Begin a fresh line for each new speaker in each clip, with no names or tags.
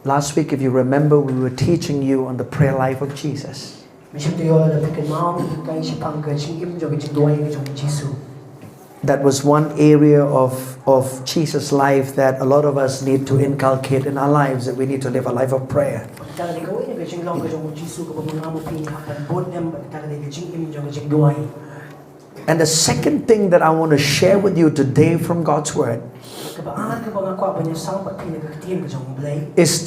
Last week, if you remember, we were teaching you on the prayer life of Jesus. That was one area of Jesus' life that a lot of us need to inculcate in our lives, that we need to live a life of prayer. And the second thing that I want to share with you today from God's Word is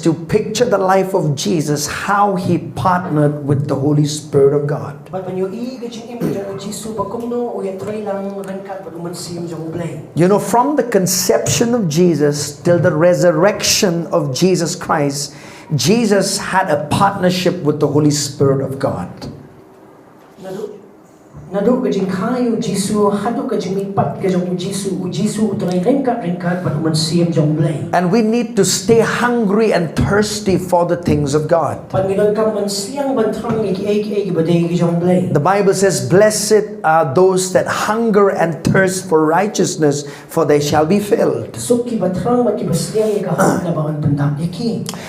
to picture the life of Jesus, how He partnered with the Holy Spirit of God. You know, from the conception of Jesus till the resurrection of Jesus Christ, Jesus had a partnership with the Holy Spirit of God. And we need to stay hungry and thirsty for the things of God. The Bible says, blessed are those that hunger and thirst for righteousness, for they shall be filled.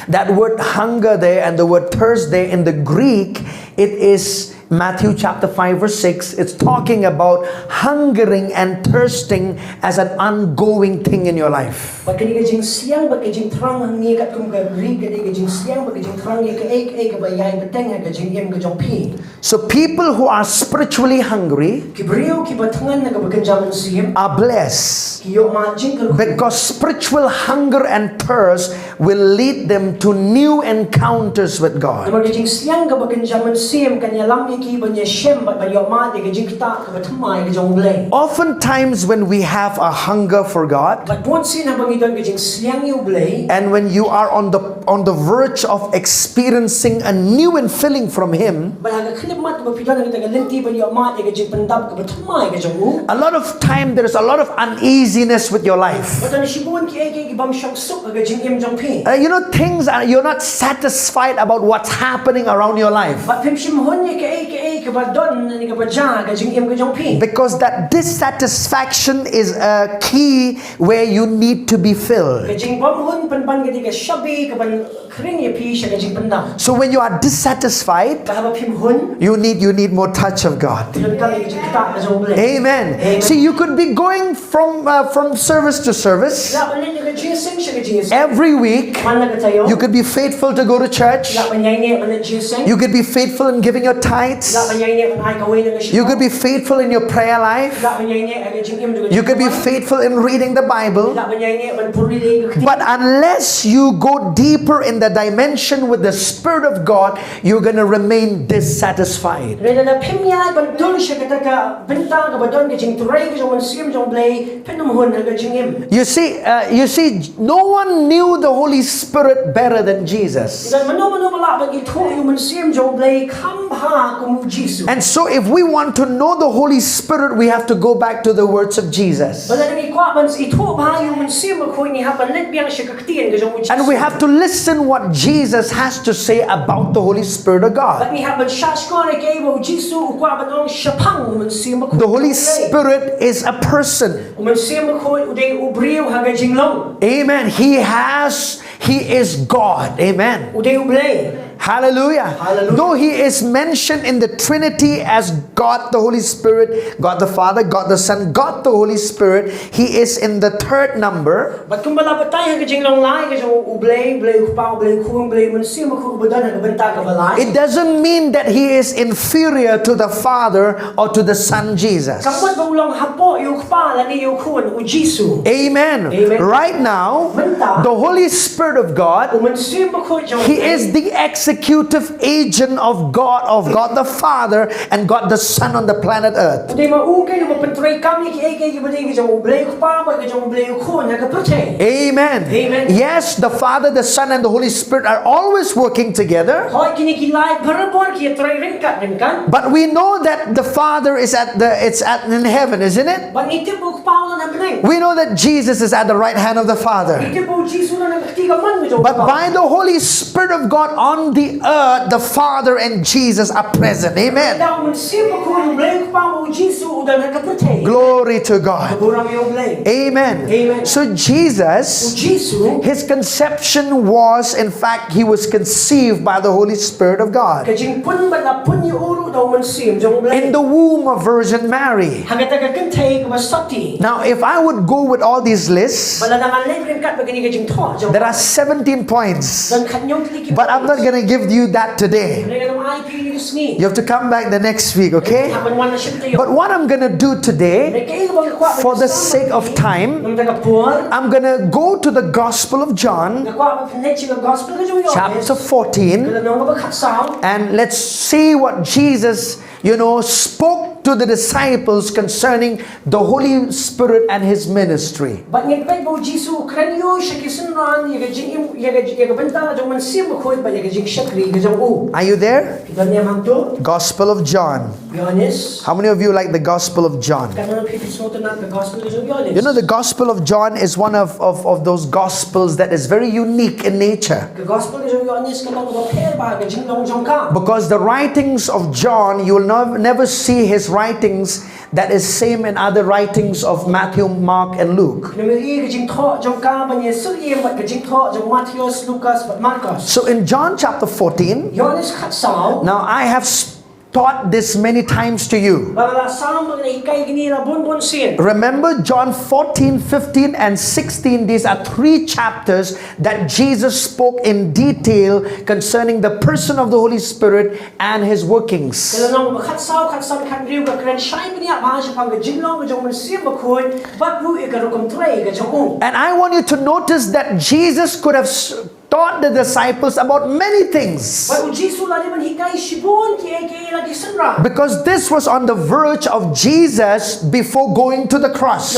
That word hunger there and the word thirst there in the Greek, it is Matthew chapter 5 verse 6, it's talking about hungering and thirsting as an ongoing thing in your life. So people who are spiritually hungry are blessed, because spiritual hunger and thirst will lead them to new encounters with God. Oftentimes when we have a hunger for God, and when you are on the verge of experiencing a new infilling from Him, a lot of time there is a lot of uneasiness with your life. You know, things are, you're not satisfied about what's happening around your life, because that dissatisfaction is a key where you need to be filled. So when you are dissatisfied, you need more touch of God. Amen. See, you could be going from service to service every week. You could be faithful to go to church. You could be faithful in giving your tithes. You could be faithful in your prayer life. You could be faithful in reading the Bible. But unless you go deeper in the dimension with the Spirit of God, you're going to remain dissatisfied. You see, no one knew the Holy Spirit better than Jesus. And so if we want to know the Holy Spirit, we have to go back to the words of Jesus. And we have to listen what Jesus has to say about the Holy Spirit of God. The Holy Spirit is a person. Amen. He is God. Amen. Hallelujah. Hallelujah. Though He is mentioned in the Trinity as God the Holy Spirit, God the Father, God the Son, God the Holy Spirit, He is in the third number. It doesn't mean that He is inferior to the Father or to the Son Jesus. Amen. Amen. Right now, the Holy Spirit of God, He is the executive agent of God the Father and God the Son on the planet Earth. Amen. Amen. Yes, the Father, the Son, and the Holy Spirit are always working together. But we know that the Father is in heaven, isn't it? We know that Jesus is at the right hand of the Father. But by the Holy Spirit of God on the earth, the Father and Jesus are present. Amen. Glory to God. Amen. So Jesus, his conception was, in fact, he was conceived by the Holy Spirit of God in the womb of Virgin Mary. Now, if I would go with all these lists, there are 17 points, but I'm not going to give you that today. You have to come back the next week, okay? But what I'm going to do today, for the sake of time, I'm going to go to the Gospel of John, chapter 14, and let's see what Jesus, spoke to the disciples concerning the Holy Spirit and his ministry. Are you there? Gospel of John. How many of you like the Gospel of John? You know, the Gospel of John is one of those Gospels that is very unique in nature. Because the writings of John, you will never see his writings that is same in other writings of Matthew, Mark, and Luke. So in John chapter 14, now I have taught this many times to you. Remember John 14, 15, and 16. These are 3 chapters that Jesus spoke in detail concerning the person of the Holy Spirit and his workings. And I want you to notice that Jesus could have taught the disciples about many things, because this was on the verge of Jesus before going to the cross.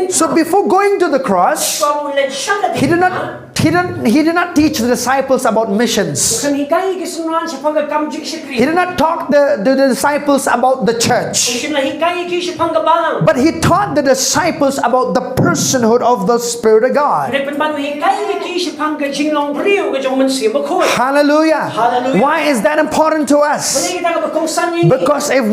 So before going to the cross, he did not teach the disciples about missions. He did not talk the disciples about the church, but he taught the disciples about the personhood of the Spirit of God. Hallelujah. Why is that important to us? Because if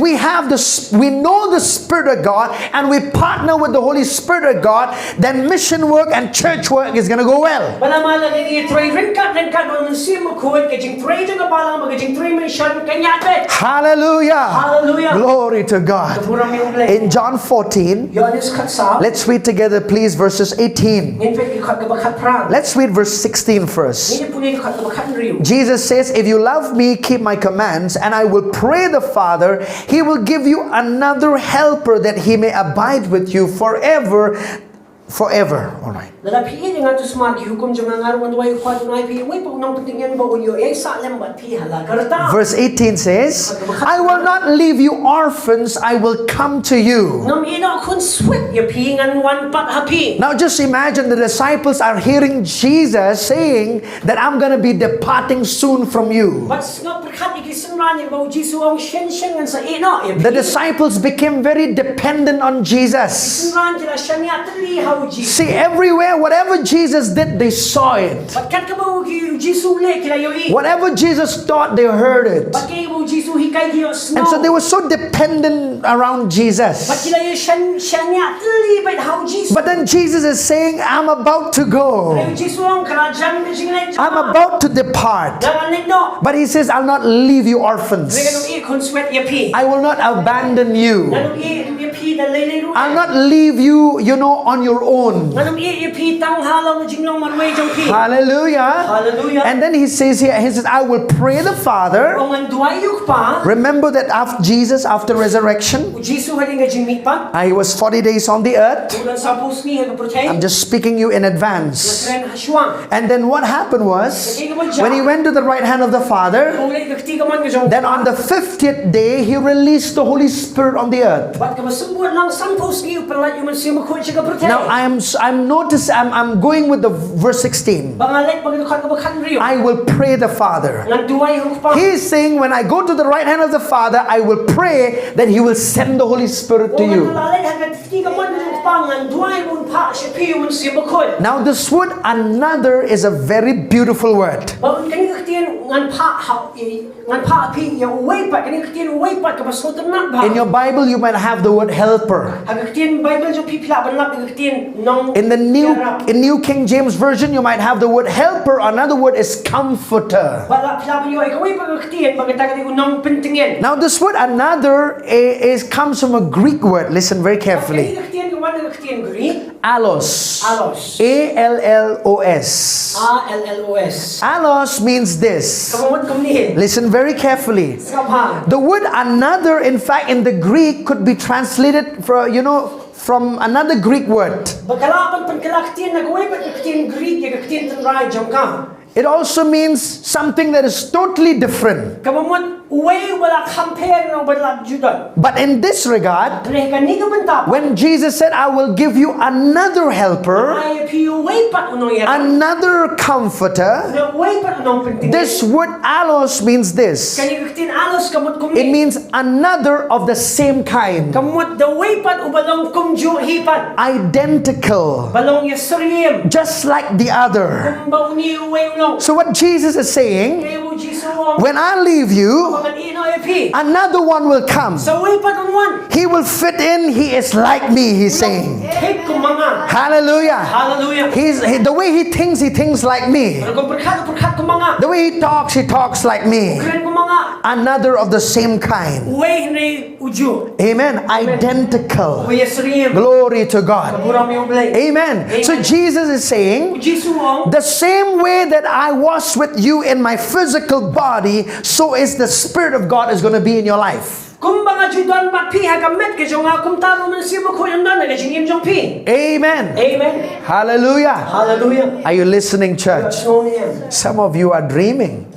we know the Spirit of God and we partner with the Holy Spirit of God, then mission work and church work is going to go well. Hallelujah. Glory to God. In John 14, let's read together please verses 18. Let's read verse 16 first. Jesus says, if you love me, keep my commands, and I will pray the Father, he will give you another helper that he may abide with you forever. Forever. All right. Verse 18 says, I will not leave you orphans, I will come to you. Now just imagine the disciples are hearing Jesus saying that I'm going to be departing soon from you. The disciples became very dependent on Jesus. See, everywhere, whatever Jesus did, they saw it. Whatever Jesus taught, they heard it. And so they were so dependent around Jesus. But then Jesus is saying, I'm about to go. I'm about to depart. But he says, I'll not leave you orphans. I will not abandon you. I'll not leave you, on your own. Hallelujah. And then he says here, I will pray the Father. Remember that after resurrection, he was 40 days on the earth. I'm just speaking you in advance. And then what happened was, when he went to the right hand of the Father, then on the 50th day, he released the Holy Spirit on the earth. Now I'm going with the verse 16. I will pray the Father. He is saying, when I go to the right hand of the Father, I will pray that he will send the Holy Spirit to you. Now this word another is a very beautiful word. In your Bible you might have the word helper. In the New King James Version you might have the word helper. Another word is comforter. Now this word another comes from a Greek word. Listen very carefully. Allos. A-L-L-O-S. Allos means this. Listen very carefully. The word another, in fact, in the Greek could be translated from another Greek word. It also means something that is totally different. But in this regard, when Jesus said, I will give you another helper, another comforter, this word allos means this. It means another of the same kind. Identical. Just like the other. So what Jesus is saying, when I leave you, another one will come. He will fit in. He is like me, he's saying. Hallelujah. The way he thinks like me. The way he talks like me. Another of the same kind. Amen. Identical. Glory to God. Amen. So Jesus is saying, the same way that I was with you in my physical body, so is the Spirit of God is going to be in your life. Amen. Amen. Hallelujah. Hallelujah. Are you listening, church? Some of you are dreaming.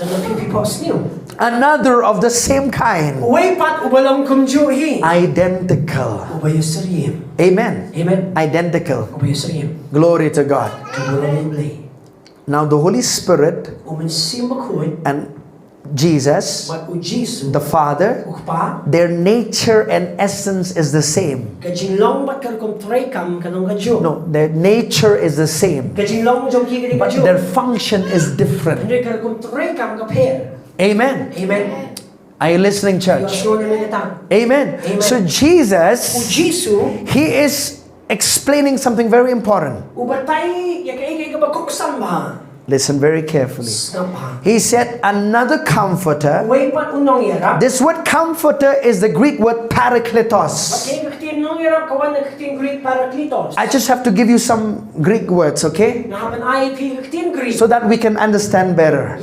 Another of the same kind. Identical. Amen. Amen. Identical. Glory to God. Now the Holy Spirit and Jesus, the Father, their nature and essence is the same. No, their nature is the same, but their function is different. Amen. Amen. Are you listening, church? Amen. So Jesus, he is explaining something very important. Listen very carefully. He said another comforter. This word comforter is the Greek word parakletos. I just have to give you some Greek words, okay? So that we can understand better.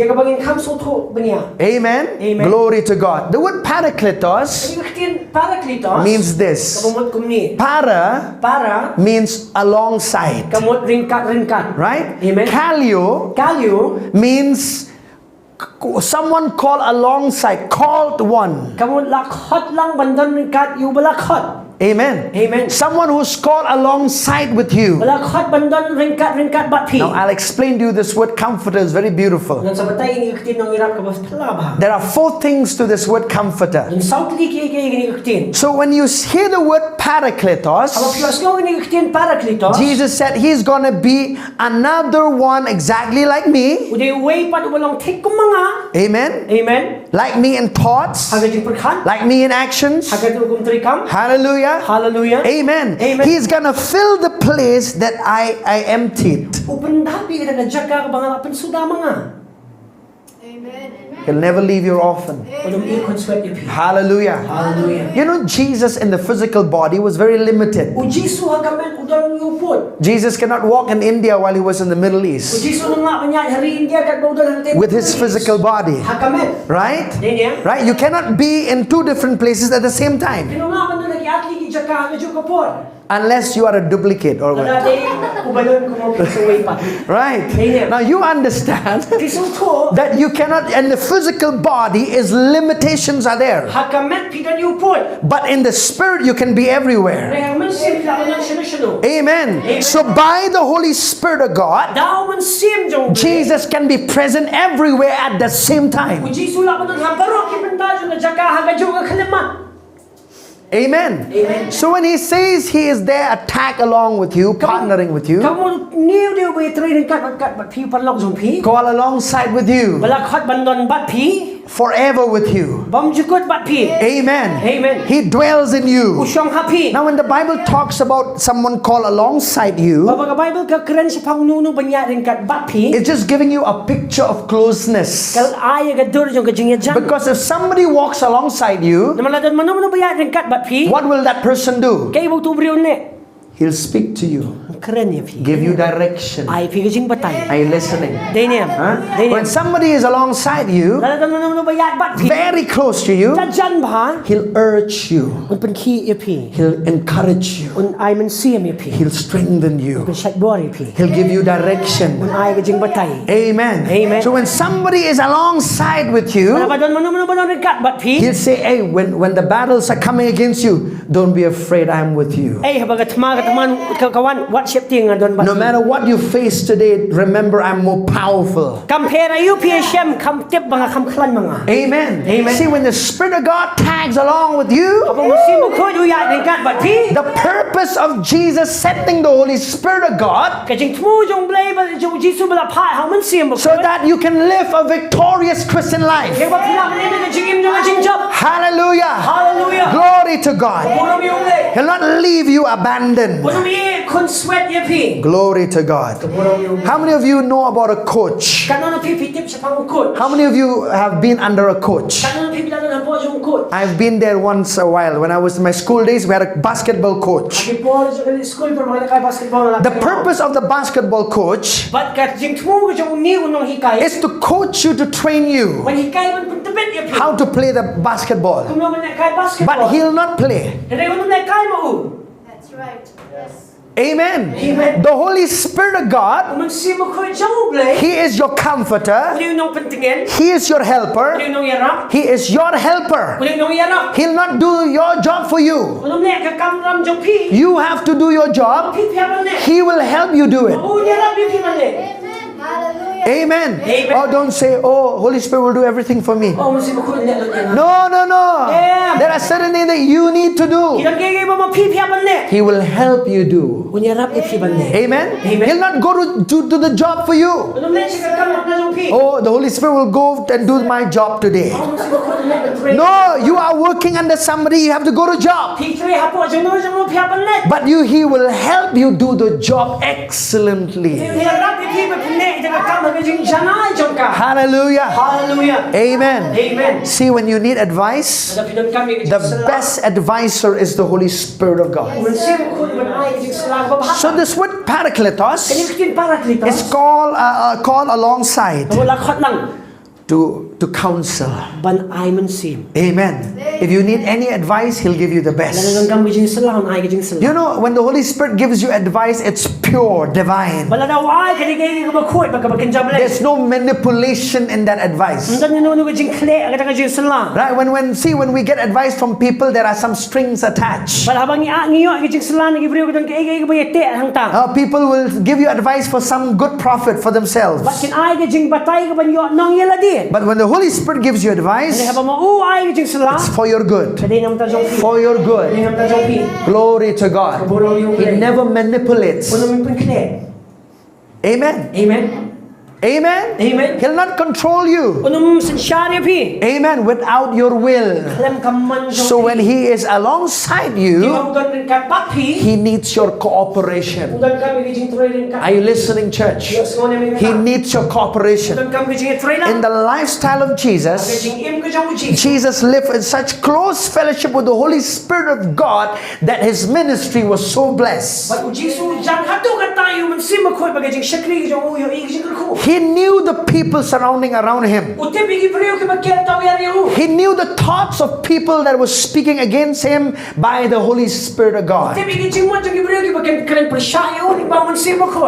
Amen. Amen. Glory to God. The word parakletos means this. Para means alongside. Right? Kalyo means someone called alongside, called one. Amen. Amen. Someone who's called alongside with you. Now I'll explain to you this word comforter is very beautiful. There are 4 things to this word comforter. So when you hear the word parakletos, Jesus said he's going to be another one exactly like me. Amen. Amen. Like me in thoughts, like me in actions. Hallelujah. Hallelujah. Amen. Amen. He's gonna fill the place that I emptied. Amen. He'll never leave you orphan. Hallelujah. Hallelujah. You know, Jesus in the physical body was very limited. Jesus cannot walk in India while he was in the Middle East with his physical body. Right? Right? You cannot be in 2 different places at the same time. Unless you are a duplicate or what? Right. Now you understand that you cannot, and the physical body is limitations are there. But in the spirit you can be everywhere. Amen. So by the Holy Spirit of God, Jesus can be present everywhere at the same time. Amen. So when he says he is there, attack along with you, partnering with you, call alongside with you, forever with you. Amen. He dwells in you. Now when the Bible talks about someone called alongside you, it's just giving you a picture of closeness. Because if somebody walks alongside you, what will that person do? He'll speak to you, give you direction. Are you listening? Huh? When somebody is alongside you, very close to you, he'll urge you, he'll encourage you, he'll strengthen you, he'll give you direction. Amen. So when somebody is alongside with you, he'll say, hey, when the battles are coming against you, don't be afraid, I'm with you. No matter what you face today, remember I'm more powerful. Amen. See, when the Spirit of God tags along with you, the purpose of Jesus sending the Holy Spirit of God, so that you can live a victorious Christian life. Hallelujah. Glory to God. He'll not leave you abandoned. Glory to God. How many of you know about a coach? How many of you have been under a coach? I've been there once a while. When I was in my school days, we had a basketball coach. The purpose of the basketball coach is to coach you, to train you how to play the basketball. But he'll not play.
That's right. Yes.
Amen. The Holy Spirit of God, He is your comforter. He is your helper. He is your helper. He'll not do your job for you. You have to do your job. He will help you do it. Amen. Oh, don't say, oh, Holy Spirit will do everything for me. No. There are certain things that you need to do. He will help you do. Amen. He'll not go to do the job for you. Oh, the Holy Spirit will go and do my job today. No, you are working under somebody, you have to go to job. But He will help you do the job excellently. Hallelujah. Amen. See, when you need advice, the best advisor is the Holy Spirit of God. So this word parakletos is called alongside, to counsel. Amen. If you need any advice, He'll give you the best. You know, when the Holy Spirit gives you advice, it's pure, divine. There's no manipulation in that advice. Right? When we get advice from people, there are some strings attached. People will give you advice for some good profit for themselves. But when the Holy Spirit gives you advice, it's for your good. For your good. Glory to God. He never manipulates. Amen. Amen. He'll not control you. Amen. Without your will. So when He is alongside you, He needs your cooperation. Are you listening, church? He needs your cooperation. In the lifestyle of Jesus, Jesus lived in such close fellowship with the Holy Spirit of God that His ministry was so blessed. He knew the people surrounding around Him. He knew the thoughts of people that were speaking against Him by the Holy Spirit of God.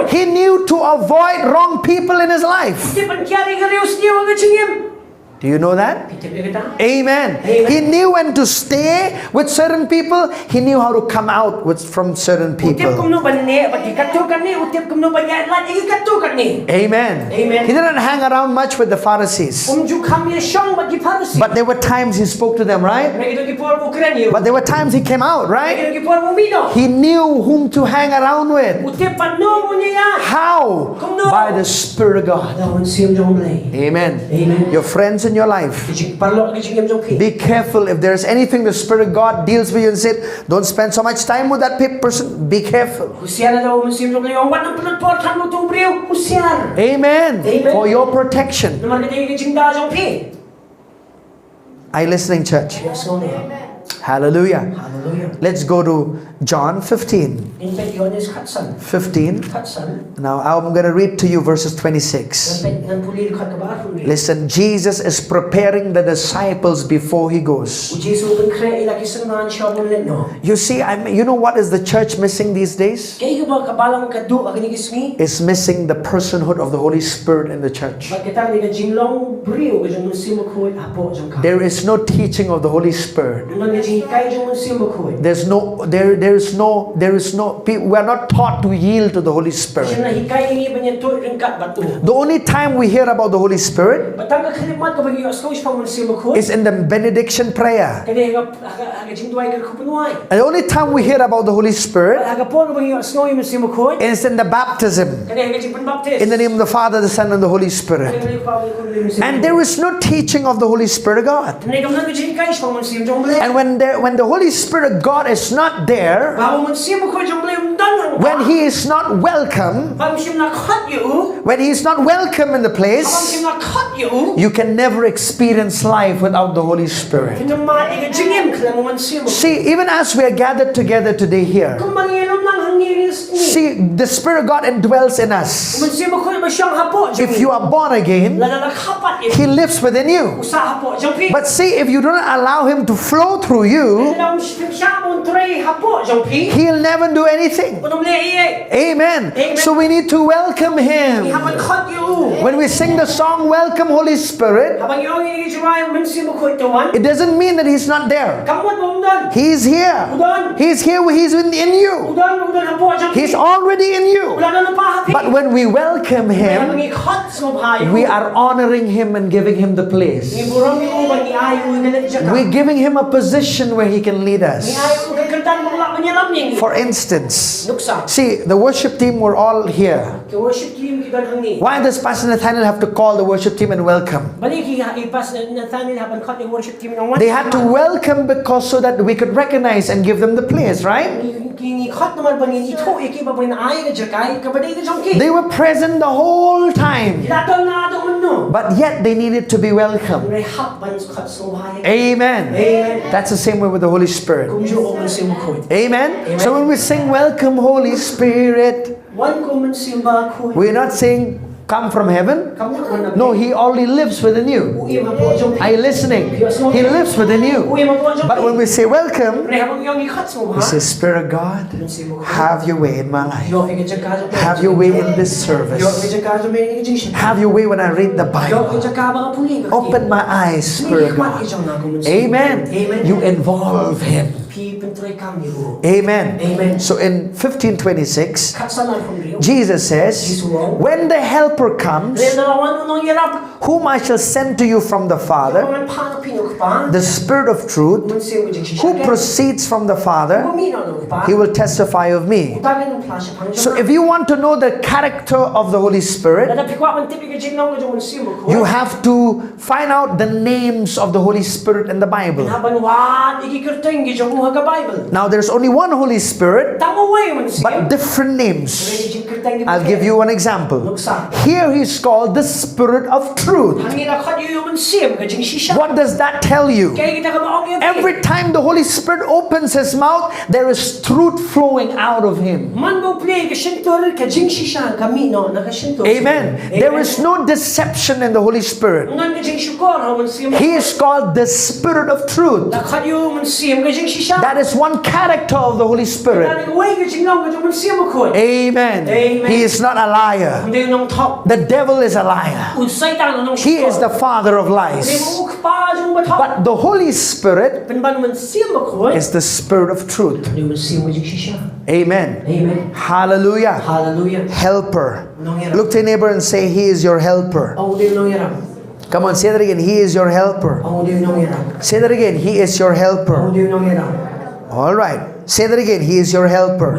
He knew to avoid wrong people in his life. Do you know that? Amen. He knew when to stay with certain people. He knew how to come out from certain people. Amen. He didn't hang around much with the Pharisees. But there were times he spoke to them, right? But there were times he came out, right? He knew whom to hang around with. How? By the Spirit of God. Amen. Your friends in your life, be careful. If there's anything the Spirit of God deals with you and said, don't spend so much time with that person, be careful. Amen. For your protection. Are you listening, church? Hallelujah. Let's go to John 15. 15. Now I'm going to read to you verses 26. Listen, Jesus is preparing the disciples before he goes. You see, you know what is the church missing these days? It's missing the personhood of the Holy Spirit in the church. There is no teaching of the Holy Spirit. We are not taught to yield to the Holy Spirit. The only time we hear about the Holy Spirit is in the benediction prayer. And the only time we hear about the Holy Spirit is in the baptism. In the name of the Father, the Son, and the Holy Spirit. And there is no teaching of the Holy Spirit of God. And when the Holy Spirit of God is not there, when He is not welcome, when He is not welcome in the place, you can never experience life without the Holy Spirit. See, even as we are gathered together today here, see, the Spirit of God indwells in us. If you are born again, He lives within you. But see, if you don't allow Him to flow through you, He'll never do anything. Amen. So we need to welcome Him. When we sing the song, Welcome Holy Spirit, it doesn't mean that He's not there. He's here. He's here. He's in you. He's already in you. But when we welcome Him, we are honoring Him and giving Him the place. We're giving Him a position where He can lead us. For instance, see, the worship team were all here. Why does Pastor Nathaniel have to call the worship team and welcome? They had to welcome because so that we could recognize and give them the place, right? They were present the whole time, but yet they needed to be welcomed. Amen. That's the same way with the Holy Spirit. Amen. So when we sing Welcome Holy Spirit, we're not saying come from heaven. No, He already lives within you. Are you listening? He lives within you. But when we say welcome, we say, Spirit of God, have your way in my life. Have your way in this service. Have your way when I read the Bible. Open my eyes, Spirit of God. Amen. You involve Him. Amen. So in 15:26, Jesus says, when the Helper comes, whom I shall send to you from the Father, the Spirit of truth, who proceeds from the Father, He will testify of me. So if you want to know the character of the Holy Spirit, you have to find out the names of the Holy Spirit in the Bible. Now there's only one Holy Spirit, but different names. I'll give you an example. Here He's called the Spirit of truth. What does that tell you? Every time the Holy Spirit opens His mouth, there is truth flowing out of Him. Amen. There is no deception in the Holy Spirit. He is called the Spirit of truth. That is one character of the Holy Spirit. Amen. He is not a liar. The devil is a liar. He is the father of lies. But the Holy Spirit is the Spirit of truth. Amen. Hallelujah. Helper. Look to your neighbor and say, He is your helper. Come on, say that again. He is your helper. Say that again. He is your helper. All right. Say that again. He is your helper.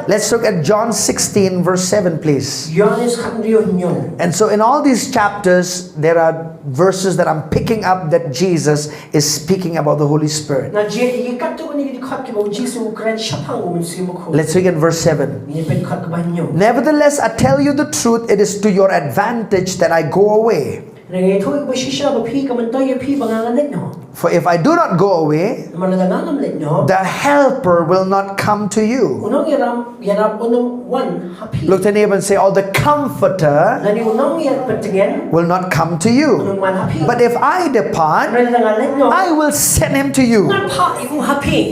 Let's look at John 16 verse 7, please. And so in all these chapters, there are verses that I'm picking up that Jesus is speaking about the Holy Spirit. Let's look at verse 7. Nevertheless, I tell you the truth, it is to your advantage that I go away. For if I do not go away, the helper will not come to you. Look to the neighbor and say, oh, the comforter will not come to you. But if I depart, I will send him to you.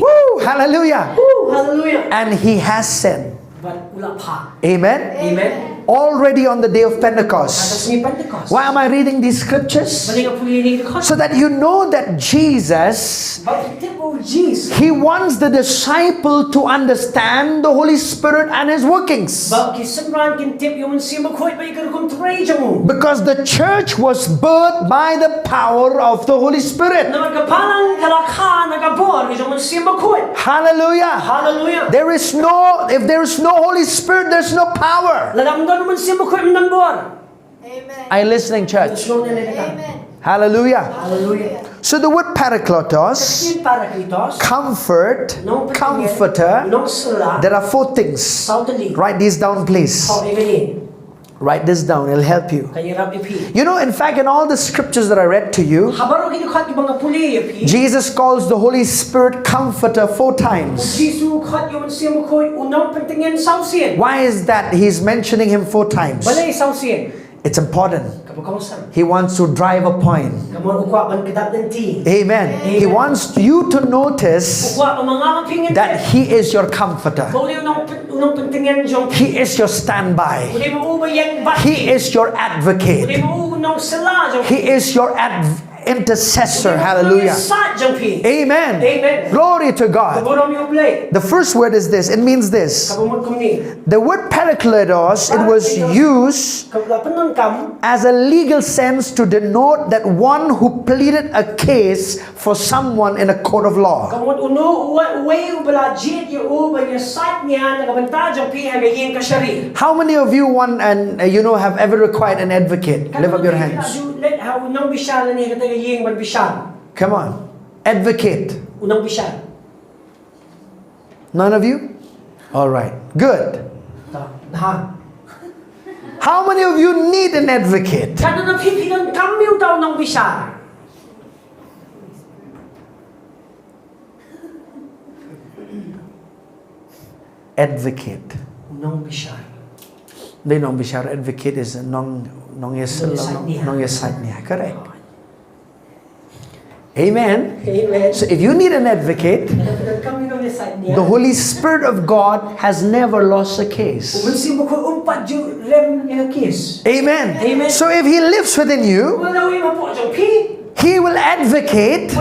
Woo, hallelujah. And he has sent. Amen.
Amen.
Already on the day of Pentecost. Why am I reading these scriptures? So that you know that Jesus, He wants the disciple to understand the Holy Spirit and His workings. Because the church was birthed by the power of the Holy Spirit. Hallelujah.
Hallelujah.
If there is no Holy Spirit, there's no power.
Amen.
Are you listening, church?
Amen.
Hallelujah.
Hallelujah.
So the word parakletos, comfort, comforter, there are 4 things. Write these down, please. Write this down, it'll help you. You know, in fact, in all the scriptures that I read to you, Jesus calls the Holy Spirit comforter 4 times. Why is that He's mentioning Him 4 times? It's important. He wants to drive a point. Amen. He wants you to notice that He is your comforter. He is your standby. He is your advocate. He is your intercessor. Hallelujah. Amen.
Amen.
Glory to God. The first word is this. It means this. The word parakletos, it was used as a legal sense to denote that one who pleaded a case for someone in a court of law. How many of you want and have ever required an advocate? Lift up your hands. Come on. Advocate. None of you? All right. Good. How many of you need an advocate? Advocate. The Nongbishar advocate is Nongkhyriem. Correct. Amen.
Amen.
So if you need an advocate, the Holy Spirit of God has never lost a case. Amen.
Amen.
So if He lives within you, He will advocate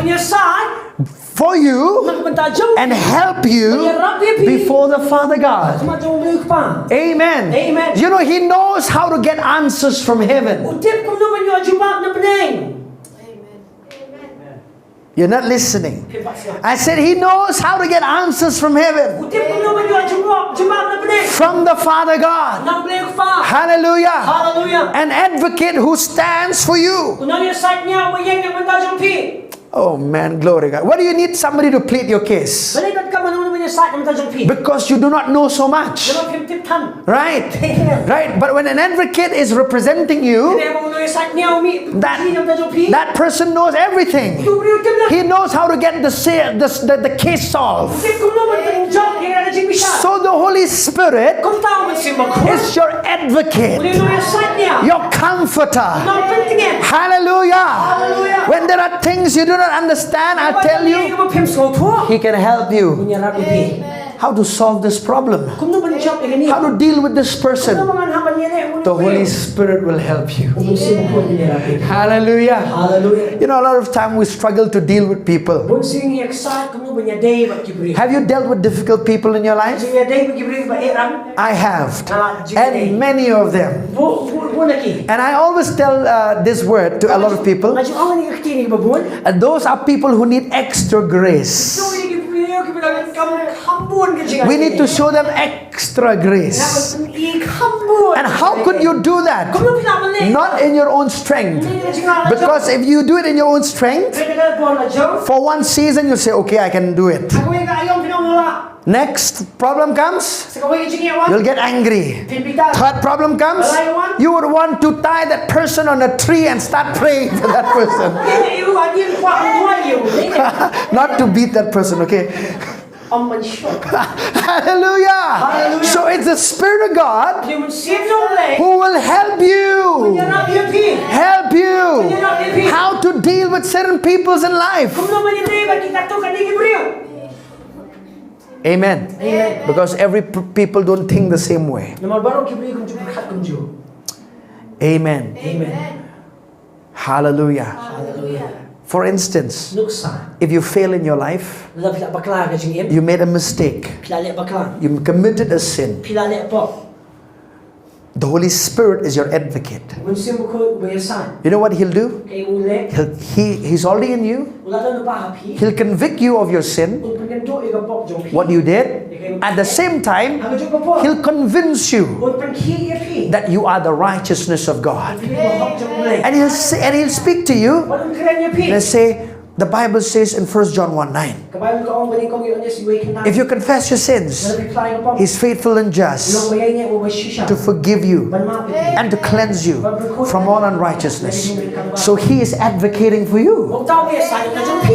for you and help you before the Father God. Amen.
Amen.
You know, He knows how to get answers from heaven. You're not listening. I said He knows how to get answers from heaven. From the Father God. Hallelujah.
Hallelujah.
An advocate who stands for you. Oh man, glory God. What do you need somebody to plead your case? Because you do not know so much. Right? Right? But when an advocate is representing you, that person knows everything. He knows how to get the case solved. So the Holy Spirit is your advocate, your comforter. Hallelujah. When there are things you do not understand, I'll tell you, He can help you. How to solve this problem? How to deal with this person? The Holy Spirit will help you. Hallelujah. You know, a lot of time we struggle to deal with people. Have you dealt with difficult people in your life? I have. And many of them. And I always tell this word to a lot of people. Those are people who need extra grace. We need to show them extra grace. And how could you do that? Not in your own strength. Because if you do it in your own strength, for one season you say, okay, I can do it. Next problem comes, you'll get angry. Third problem comes, you would want to tie that person on a tree and start praying for that person. Not to beat that person, okay? Hallelujah. So it's the Spirit of God who will help you. Help you how to deal with certain peoples in life. Amen. Because every people don't think the same way. Amen. Hallelujah. For instance, if you fail in your life, you made a mistake, you committed a sin, the Holy Spirit is your advocate. You know what He'll do? He's already in you. He'll convict you of your sin, what you did. At the same time, He'll convince you that you are the righteousness of God. And He'll speak to you. Let's say, the Bible says in 1 John 1:9, if you confess your sins, He's faithful and just to forgive you and to cleanse you from all unrighteousness. So He is advocating for you.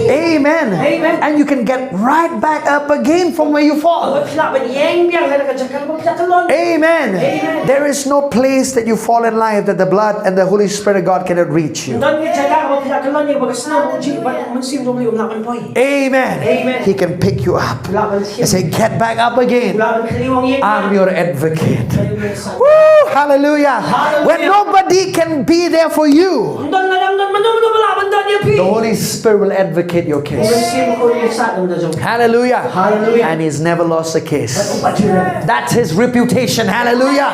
Amen. And you can get right back up again from where you fall. Amen. There is no place that you fall in life that the blood and the Holy Spirit of God cannot reach you. Amen. He can pick you up and say, get back up again. I'm your advocate. Woo! Hallelujah. When nobody can be there for you, the Holy Spirit will advocate your case. Hallelujah. And He's never lost a case. That's His reputation. Hallelujah.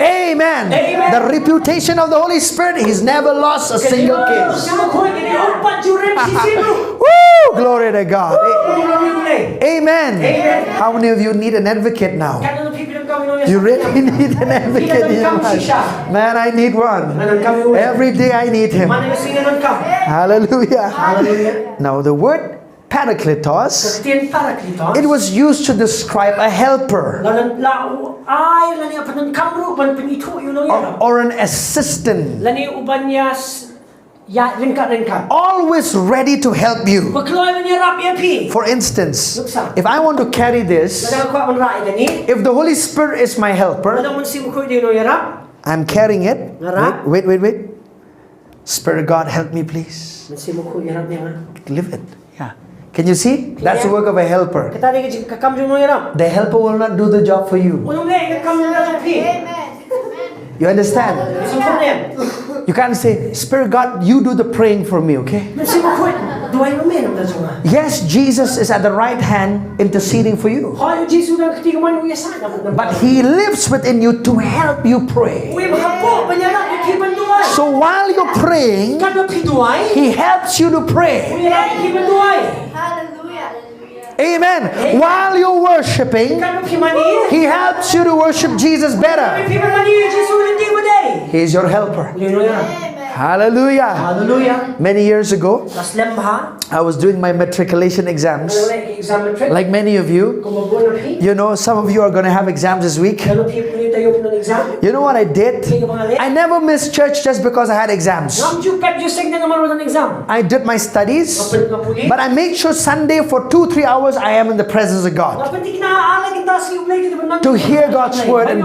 Amen. The reputation of the Holy Spirit, He's never lost a single case. Woo! Glory to God. Amen. How many of you need an advocate now? You really need an advocate in your life. Man, I need one. Every day I need him. Hallelujah. Now the word Parakletos, it was used to describe a helper or an assistant, always ready to help you. For instance, if I want to carry this, if the Holy Spirit is my helper, I'm carrying it. Wait. Spirit of God, help me please. Live it. Yeah. Can you see? That's the work of a helper. The helper will not do the job for you. You understand? You can't say, Spirit God, you do the praying for me, okay? Yes, Jesus is at the right hand interceding for you. But He lives within you to help you pray. So while you're praying, He helps you to pray. Amen. While you're worshiping, He helps you to worship Jesus better. He is your helper. Hallelujah. Many years ago, I was doing my matriculation exams. Like many of you, you know, some of you are going to have exams this week. You know what I did? I never missed church just because I had exams. I did my studies, but I made sure Sunday for 2-3 hours I am in the presence of God, to hear God's word and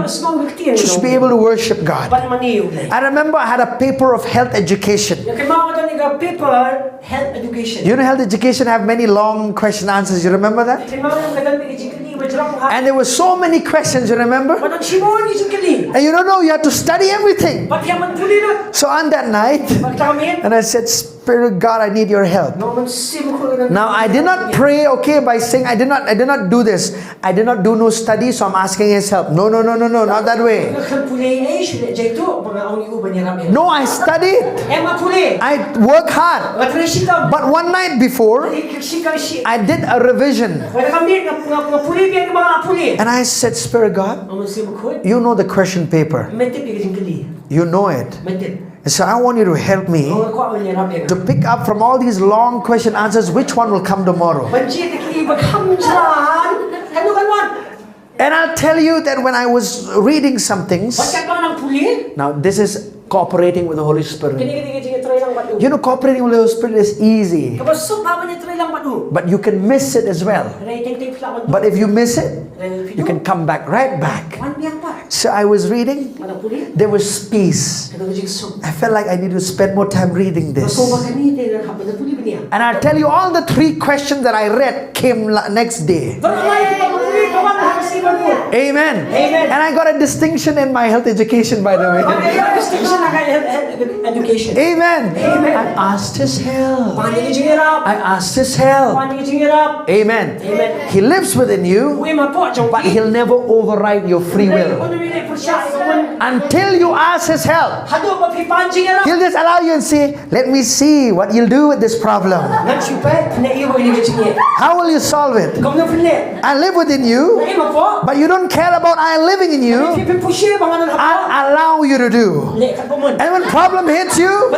just be able to worship God. I remember I had a paper of health education.
kan ika paper health education.
You know, health education have many long question answers. You remember that? And there were so many questions. You remember? And you don't know. You have to study everything. So on that night, and I said, Spirit God, I need your help. Now I did not pray, okay, by saying I did not do this. I did not do no study, so I'm asking His help. No, not that way. No, I studied. I work hard. But one night before, I did a revision. And I said, Spirit God, you know the question paper. You know it. And so I want you to help me to pick up from all these long question answers, which one will come tomorrow. And I'll tell you that when I was reading some things, now this is cooperating with the Holy Spirit. You know, cooperating with the Holy Spirit is easy, but you can miss it as well. But if you miss it, you can come back, right back. So I was reading, there was peace. I felt like I need to spend more time reading this. And I'll tell you, all the 3 questions that I read came next day. Amen. And I got a distinction in my health education, by the way. Amen. I asked His help. I asked His help. Amen. He lives within you, but He'll never override your free will. Until you ask His help, He'll just allow you and say, let me see what you'll do with this problem. How will you solve it? I live within you, but you don't care about I living in you. I'll allow you to do. And when problem hits you,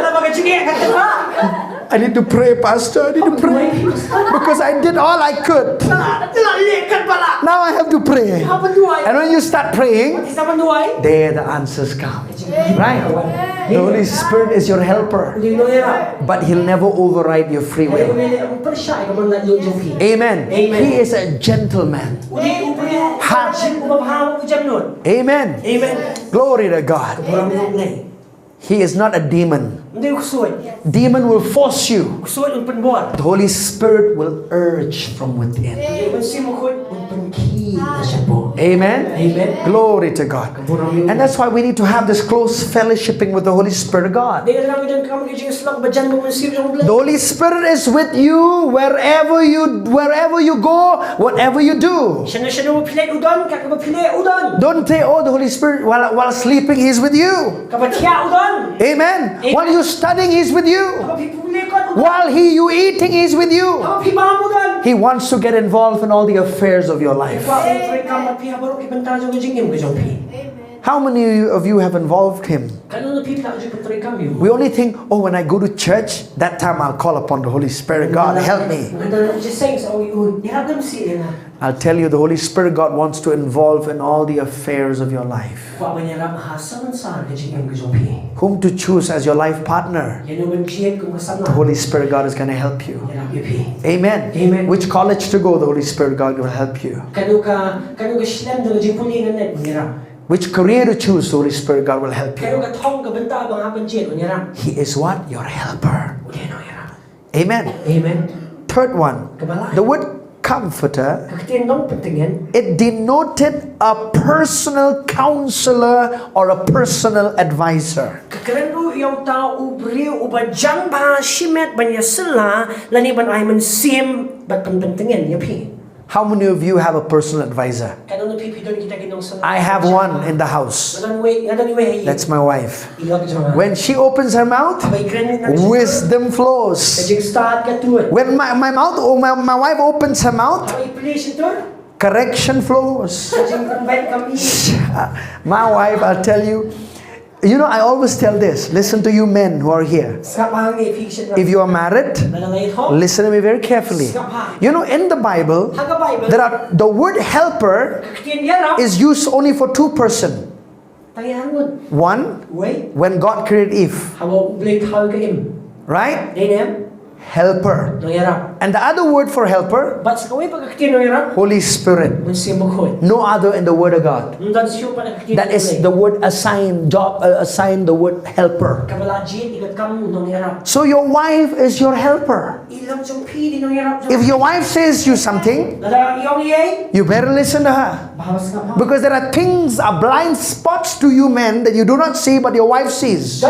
I need to pray, Pastor. I need to pray. Because I did all I could. Now I have to pray. And when you start praying, there the answers come. Right? The Holy Spirit is your helper. But He'll never override your free will. Amen. He is a gentleman. Amen. Glory to God. He is not a demon. Demon will force you. The Holy Spirit will urge from within. Amen. Glory to God. And that's why we need to have this close fellowshipping with the Holy Spirit of God. The Holy Spirit is with you wherever you go, whatever you do. Don't say, oh, the Holy Spirit, while sleeping, He's with you. Amen. While you're studying, He's with you. While you eating, He's with you. He wants to get involved in all the affairs of your life. How many of you have involved Him? We only think, oh, when I go to church, that time I'll call upon the Holy Spirit. God, help me. I'll tell you, the Holy Spirit God wants to involve in all the affairs of your life. Whom to choose as your life partner? The Holy Spirit God is going to help you. Amen. Which college to go? The Holy Spirit God will help you. Which career to choose? The Holy Spirit God will help you. He is what? Your helper. Amen. Third one, the word comforter, it denoted a personal counselor or a personal advisor. How many of you have a personal advisor? I have one in the house. That's my wife. When she opens her mouth, wisdom flows. When my wife opens her mouth, correction flows. My wife, I'll tell you, you know, I always tell this. Listen to you men who are here. If you are married, listen to me very carefully. You know, in the Bible, the word helper is used only for 2 persons. One, when God created Eve. Right? Helper. And the other word for helper,
But sa kaway pagkakitino yun,
Holy Spirit.
Munsi mo ko.
No other in the Word of God. That is the word assign, assign the word helper. So your wife is your helper. If your wife says you something, you better listen to her. Because there are things, are blind spots to you men that you do not see but your wife sees.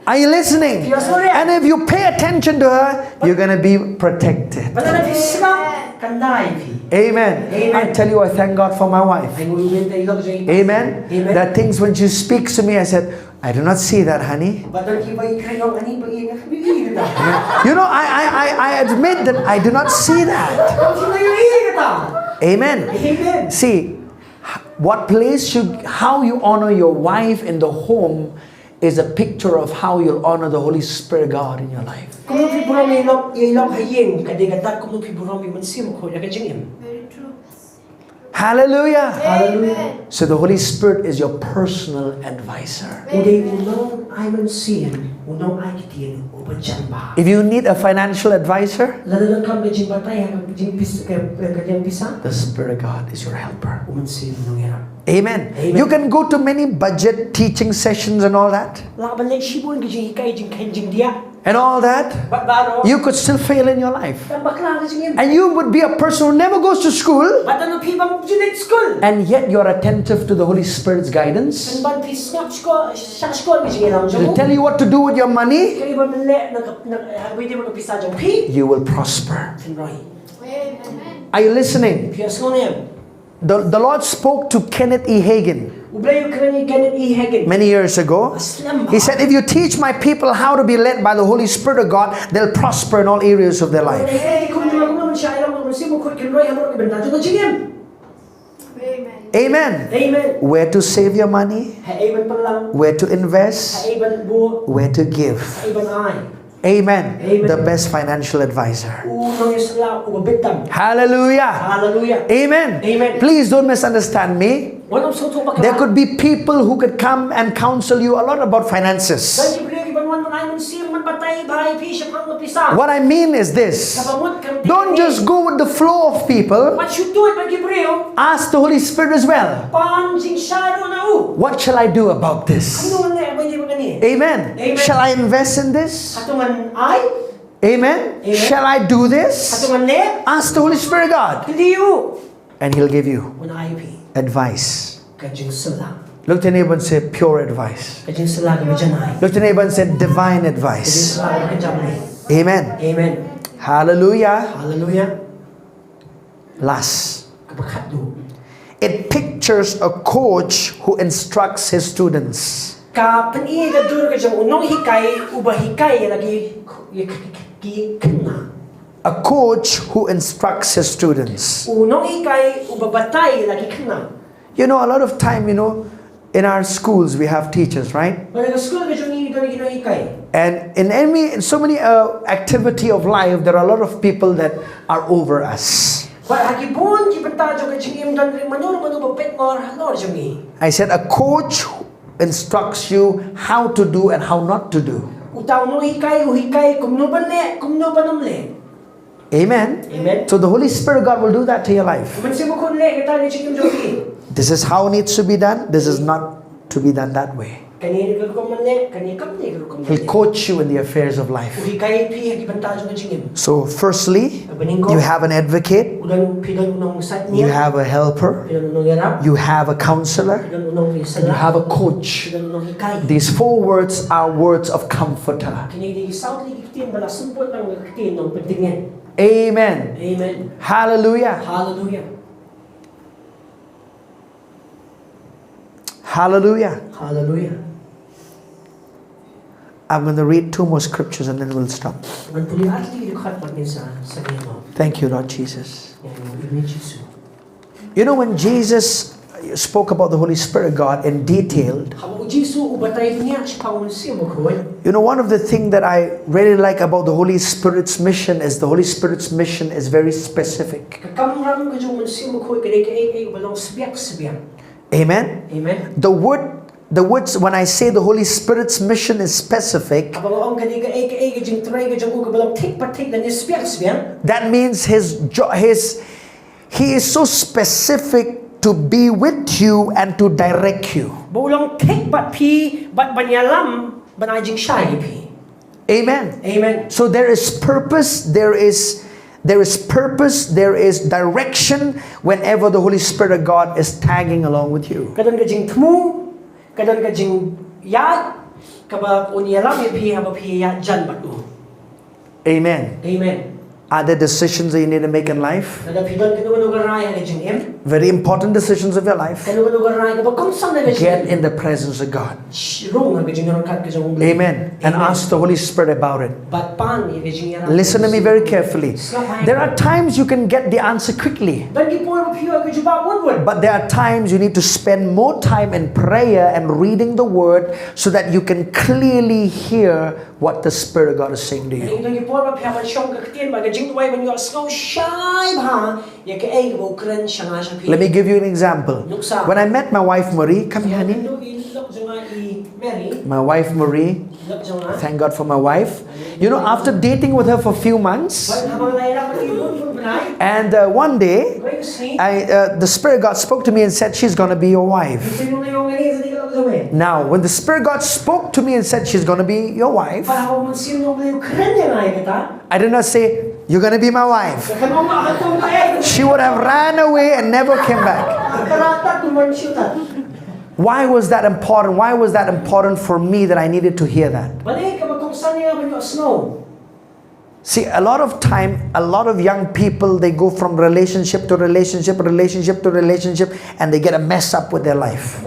Are you listening? And if you pay attention to her, you're going to be protected. Amen. I tell you, I thank God for my wife. Amen. There are things when she speaks to me, I said, I do not see that, honey. You know, I admit that I do not see that. Amen. See, what place how you honor your wife in the home is a picture of how you'll honor the Holy Spirit God in your life.
Very true.
Hallelujah.
Hallelujah.
So the Holy Spirit is your personal advisor. If you need a financial advisor, the Spirit of God is your helper. Amen. You can go to many budget teaching sessions and all that. And all that, you could still fail in your life. And you would be a person who never goes to school, and yet you're attentive to the Holy Spirit's guidance. He'll tell you what to do with your money. You will prosper.
Amen.
Are you listening? The Lord spoke to Kenneth E. Hagin many years ago. He said, if you teach my people how to be led by the Holy Spirit of God, they'll prosper in all areas of their life.
Amen.
Amen. Where to save your money, where to invest, where to give. Amen. The best financial advisor. Hallelujah.
Hallelujah.
Amen.
Amen.
Please don't misunderstand me. There could be people who could come and counsel you a lot about finances. What I mean is this. Don't just go with the flow of people. Ask the Holy Spirit as well. What shall I do about this? Amen. Shall I invest in this? Amen. Shall I do this? Ask the Holy Spirit God. And He'll give you advice. Look to your neighbor and say pure advice. Look to your neighbor and say divine advice. Amen.
Amen.
Hallelujah.
Hallelujah.
Last. It pictures a coach who instructs his students. A coach who instructs his students. You know, a lot of time, in our schools we have teachers, right? And in so many activity of life, there are a lot of people that are over us. I said a coach instructs you how to do and how not to do. Amen.
Amen.
So the Holy Spirit of God will do that to your life. This is how it needs to be done. This is not to be done that way. He'll coach you in the affairs of life. So firstly, you have an advocate, you have a helper, you have a counselor, and you have a coach. These four words are words of comforter. Amen.
Amen.
Hallelujah.
Hallelujah.
Hallelujah.
Hallelujah.
I'm going to read 2 more scriptures and then we'll stop. Thank you, Lord Jesus. You know, when Jesus spoke about the Holy Spirit of God in detail, you know, one of the things that I really like about the Holy Spirit's mission is the Holy Spirit's mission is very specific.
Amen.
Amen?
Amen.
The word the words, when I say the Holy Spirit's mission is specific, that means He is so specific to be with you and to direct you. Amen.
Amen.
So there is purpose, there is purpose, there is direction whenever the Holy Spirit of God is tagging along with you. Amen.
Amen.
Are there decisions that you need to make in life? Very important decisions of your life. Get in the presence of God. Amen. And ask the Holy Spirit about it. Listen to me very carefully. There are times you can get the answer quickly, but there are times you need to spend more time in prayer and reading the Word so that you can clearly hear what the Spirit of God is saying to you. Let me give you an example. When I met my wife Marie, come here honey. My wife Marie, thank God for my wife. You know, after dating with her for a few months, and one day, the Spirit of God spoke to me and said, she's going to be your wife. Now, when the Spirit of God spoke to me and said, she's going to be your wife, I did not say, you're going to be my wife. She would have ran away and never came back. Why was that important? Why was that important for me that I needed to hear that? See, a lot of time, a lot of young people, they go from relationship to relationship, relationship to relationship, and they get a mess up with their life.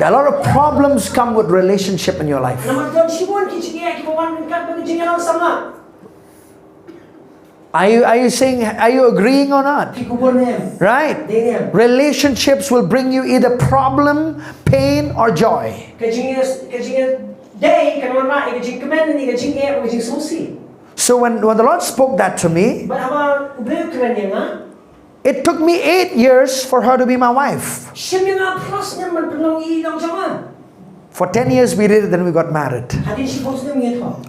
A lot of problems come with relationship in your life. Are you saying, are you agreeing or not? Right? Relationships will bring you either problem, pain, or joy. So when the Lord spoke that to me, it took me 8 years for her to be my wife. For 10 years we did it, then we got married.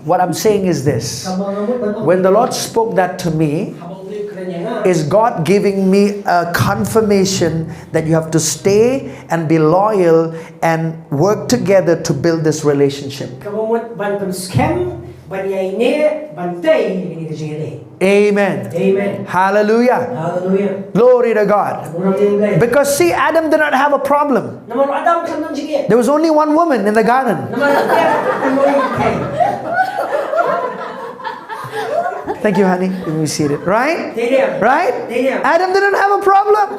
What I'm saying is this. When the Lord spoke that to me, is God giving me a confirmation that you have to stay and be loyal and work together to build this relationship. Amen.
Amen.
Hallelujah.
Hallelujah.
Glory to God. Because see, Adam did not have a problem. There was only one woman in the garden. Thank you, honey. You can be seated. Right? Right? Adam didn't have a problem.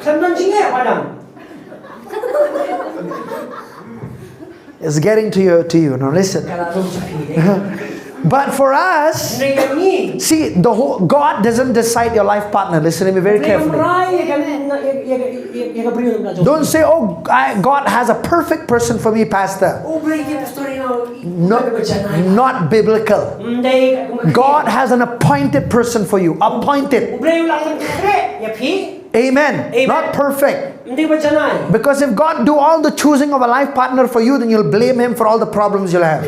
It's getting to you. Now listen. But for us, see, the whole God doesn't decide your life partner. Listen to me very carefully. Don't say, oh, God has a perfect person for me, Pastor. Not biblical. God has an appointed person for you. Appointed. Amen. Not perfect. Because if God do all the choosing of a life partner for you, then you'll blame Him for all the problems you'll have.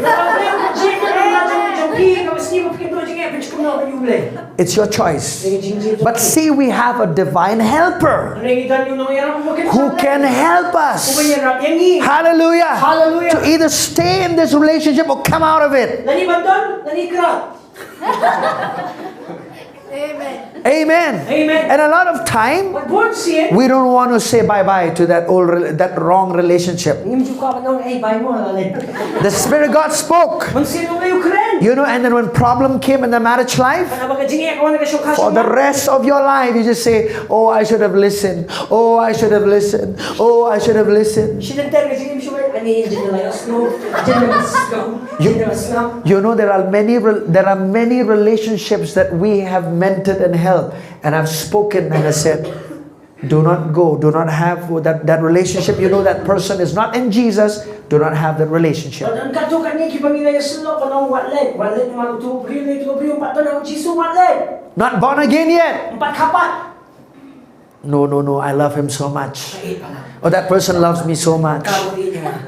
It's your choice. But see, we have a divine helper who can help us. Hallelujah. To either stay in this relationship or come out of it.
Amen.
Amen. And a lot of time, we don't want to say bye-bye to that wrong relationship. The Spirit of God spoke. You know, and then when problem came in the marriage life, for the rest of your life, you just say, oh, I should have listened. Oh, I should have listened. Oh, I should have listened. You know, there are many relationships that we have mentored and helped. And I've spoken and I said, do not go, do not have that relationship. You know that person is not in Jesus, do not have that relationship. Not born again yet. No, I love him so much. Or that person loves me so much.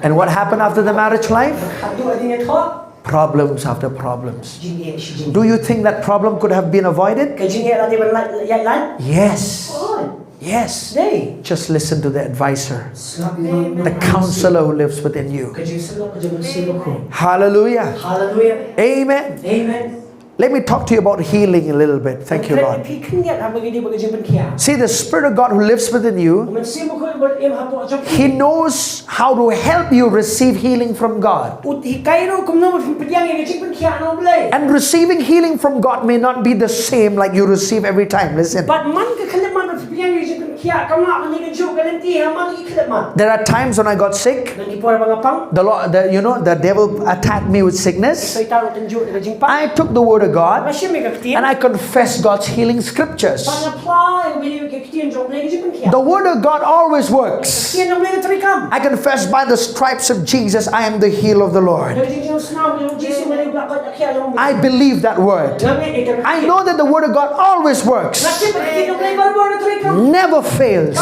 And what happened after the marriage life? Problems after problems. Do you think that problem could have been avoided? Yes. Yes. Just listen to the advisor, the counselor who lives within you. Hallelujah. Amen. Let me talk to you about healing a little bit. Thank you, Lord. See, the Spirit of God who lives within you, He knows how to help you receive healing from God. And receiving healing from God may not be the same like you receive every time. Listen. There are times when I got sick. The devil attacked me with sickness. I took the word of God and I confessed God's healing scriptures. The word of God always works. I confess by the stripes of Jesus, I am the healed of the Lord. I believe that word. I know that the word of God always works. Never fails.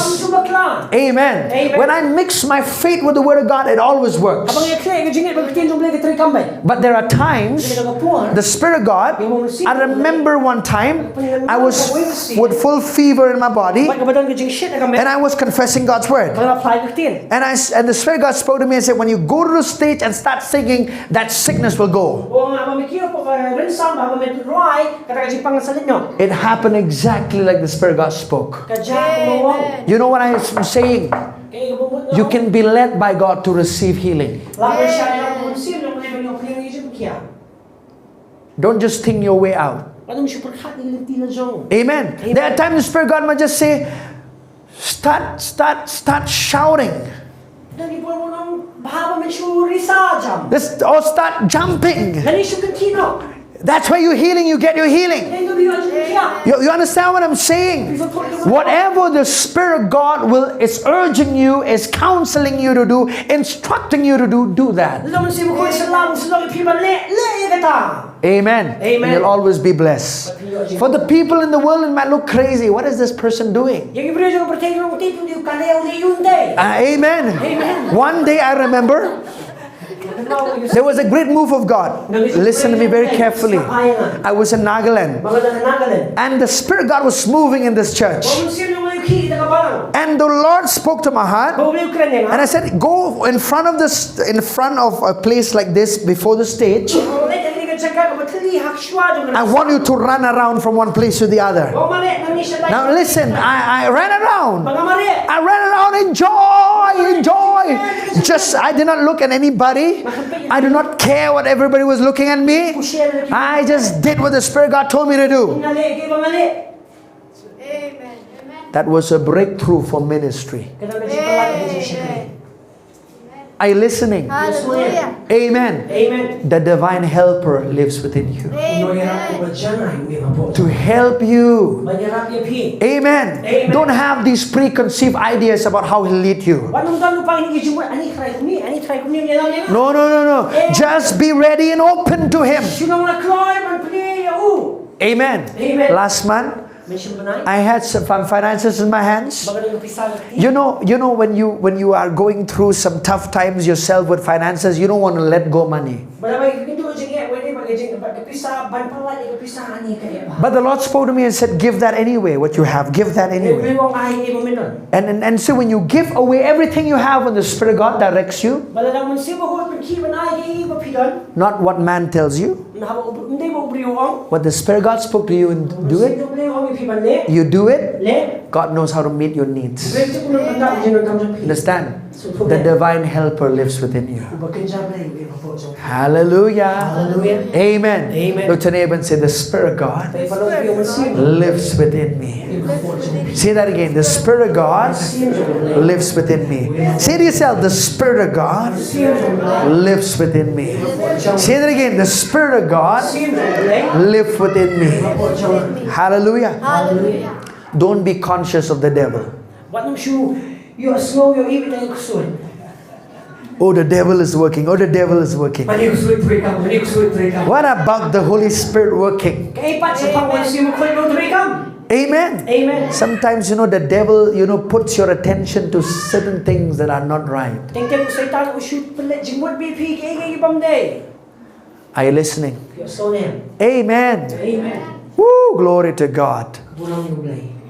Amen. When I mix my faith with the word of God, it always works. But there are times the Spirit of God, I remember one time I was with full fever in my body and I was confessing God's word. And the Spirit of God spoke to me and said, when you go to the stage and start singing, that sickness will go. It happened exactly like the Spirit of God spoke. You know what I'm saying? You can be led by God to receive healing. Don't just think your way out. Amen. There are times the Spirit of God might just say, start shouting. Or start jumping. That's why you're healing, you get your healing. You understand what I'm saying? Whatever the Spirit of God is urging you, is counseling you to do, instructing you to do that. Amen.
Amen.
You'll always be blessed. For the people in the world, it might look crazy. What is this person doing? Amen. One day I remember, there was a great move of God. Listen to me very carefully. I was in Nagaland, and the Spirit of God was moving in this church. And the Lord spoke to my heart, and I said, go in front of a place like this before the stage. I want you to run around from one place to the other. Now listen, I ran around. I ran around, enjoy. Just, I did not look at anybody. I did not care what everybody was looking at me. I just did what the Spirit of God told me to do. That was a breakthrough for ministry. Are you listening?
Hallelujah.
Amen.
Amen.
The divine helper lives within you.
Amen.
To help you.
Amen.
Amen. Don't have these preconceived ideas about how He'll lead you. No. Just be ready and open to Him. Amen. Last month, I had some finances in my hands. You know when you are going through some tough times yourself with finances, you don't want to let go money. But the Lord spoke to me and said, give that anyway, what you have, give that anyway. And so when you give away everything you have, when the Spirit of God directs you, not what man tells you, what the Spirit of God spoke to you, and do it. You do it, God knows how to meet your needs. Understand? The divine helper lives within you. Hallelujah. Amen. Look to your neighbor and say, the Spirit of God lives within me. Say that again. The Spirit of God lives within me. Say to yourself, the Spirit of God lives within me. Say that again. The Spirit of God lives within me. Hallelujah. Don't be conscious of the devil. Oh, the devil is working. Oh, the devil is working. What about the Holy Spirit working? Amen.
Amen.
Sometimes, the devil, puts your attention to certain things that are not right.
Tem tem Satan ushoot pelet jingwat BP kay ibang day.
Are you listening?
So nem.
Amen.
Amen.
Woo, glory to God.
Bulang nublay.